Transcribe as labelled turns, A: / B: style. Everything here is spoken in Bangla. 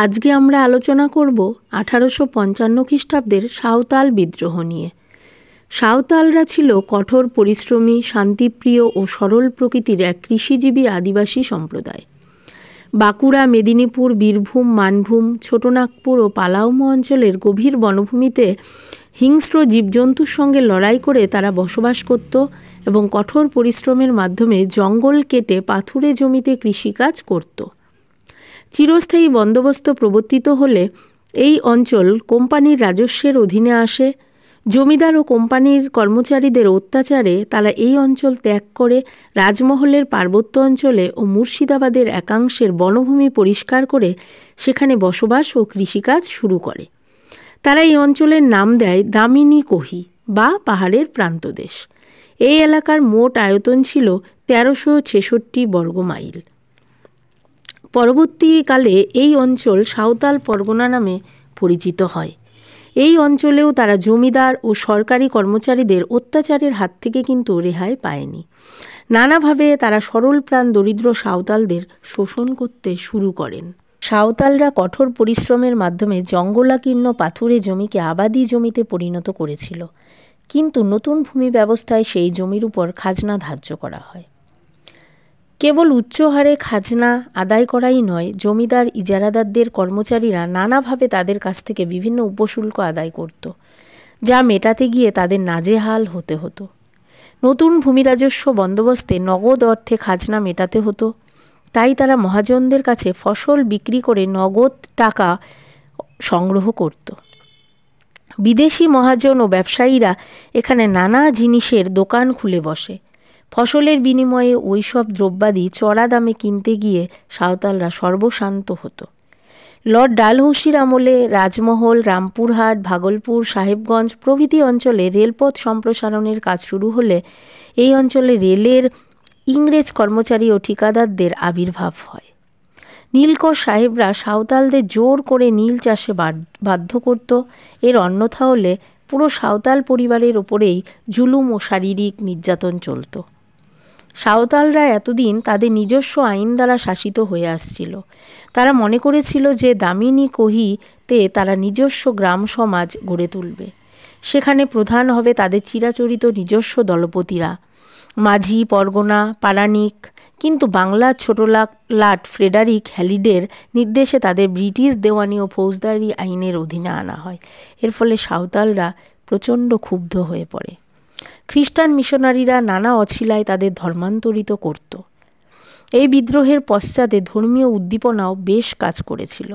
A: আজকে আমরা আলোচনা করব 1855 খ্রিস্টাব্দের সাঁওতাল বিদ্রোহ নিয়ে। সাঁওতালরা ছিল কঠোর পরিশ্রমী, শান্তিপ্রিয় ও সরল প্রকৃতির এক কৃষিজীবী আদিবাসী সম্প্রদায়। বাঁকুড়া, মেদিনীপুর, বীরভূম, মানভূম, ছোটনাগপুর ও পালাউমো অঞ্চলের গভীর বনভূমিতে হিংস্র জীবজন্তুর সঙ্গে লড়াই করে তারা বসবাস করত এবং কঠোর পরিশ্রমের মাধ্যমে জঙ্গল কেটে পাথুরে জমিতে কৃষিকাজ করত। চিরস্থায়ী বন্দোবস্ত প্রবর্তিত হলে এই অঞ্চল কোম্পানির রাজস্বের অধীনে আসে। জমিদার ও কোম্পানির কর্মচারীদের অত্যাচারে তারা এই অঞ্চল ত্যাগ করে রাজমহলের পার্বত্য অঞ্চলে ও মুর্শিদাবাদের একাংশের বনভূমি পরিষ্কার করে সেখানে বসবাস ও কৃষিকাজ শুরু করে। তারা এই অঞ্চলের নাম দেয় দামিনী কোহি বা পাহাড়ের প্রান্তদেশ। এই এলাকার মোট আয়তন ছিল 1366 বর্গমাইল। পরবর্তীকালে এই অঞ্চল সাঁওতাল পরগনা নামে পরিচিত হয়। এই অঞ্চলেও তারা জমিদার ও সরকারি কর্মচারীদের অত্যাচারের হাত থেকে কিন্তু রেহাই পায়নি। নানাভাবে তারা সরলপ্রাণ দরিদ্র সাঁওতালদের শোষণ করতে শুরু করেন। সাঁওতালরা কঠোর পরিশ্রমের মাধ্যমে জঙ্গলাকীর্ণ পাথুরে জমিকে আবাদি জমিতে পরিণত করেছিল, কিন্তু নতুন ভূমি ব্যবস্থায় সেই জমির উপর খাজনা ধার্য করা হয়। কেবল উচ্চ হারে খাজনা আদায় করাই নয়, জমিদার, ইজারাদারদের কর্মচারীরা নানাভাবে তাদের কাছ থেকে বিভিন্ন উপশুল্ক আদায় করত, যা মেটাতে গিয়ে তাদের নাজেহাল হতে হতো। নতুন ভূমি রাজস্ব বন্দোবস্তে নগদ অর্থে খাজনা মেটাতে হতো, তাই তারা মহাজনদের কাছে ফসল বিক্রি করে নগদ টাকা সংগ্রহ করত। বিদেশি মহাজন ও ব্যবসায়ীরা এখানে নানা জিনিসের দোকান খুলে বসে। ফসলের বিনিময়ে ওই সব দ্রব্যাদি চড়া দামে কিনতে গিয়ে সাঁওতালরা সর্বশান্ত হতো। লর্ড ডালহৌসির আমলে রাজমহল, রামপুরহাট, ভাগলপুর, সাহেবগঞ্জ প্রভৃতি অঞ্চলে রেলপথ সম্প্রসারণের কাজ শুরু হলে এই অঞ্চলে রেলের ইংরেজ কর্মচারী ও ঠিকাদারদের আবির্ভাব হয়। নীলকর সাহেবরা সাঁওতালদের জোর করে নীল চাষে বাধ্য করত। এর অন্যথা হলে পুরো সাঁওতাল পরিবারের ওপরেই জুলুম ও শারীরিক নির্যাতন চলত। সাঁওতালরা এতদিন তাদের নিজস্ব আইন দ্বারা শাসিত হয়ে আসছিল। তারা মনে করেছিল যে দামিনী কোহিতে তারা নিজস্ব গ্রাম সমাজ গড়ে তুলবে। সেখানে প্রধান হবে তাদের চিরাচরিত নিজস্ব দলপতিরা, মাঝি, পরগনা, পারানিক। কিন্তু বাংলার ছোটলাট ফ্রেডারিক হ্যালিডের নির্দেশে তাদের ব্রিটিশ দেওয়ানি ও ফৌজদারি আইনের অধীনে আনা হয়। এর ফলে সাঁওতালরা প্রচণ্ড ক্ষুব্ধ হয়ে পড়ে। খ্রিস্টান মিশনারিরা নানা অছিলায় তাদের ধর্মান্তরিত করত। এই বিদ্রোহের পশ্চাতে ধর্মীয় উদ্দীপনাও বেশ কাজ করেছিল।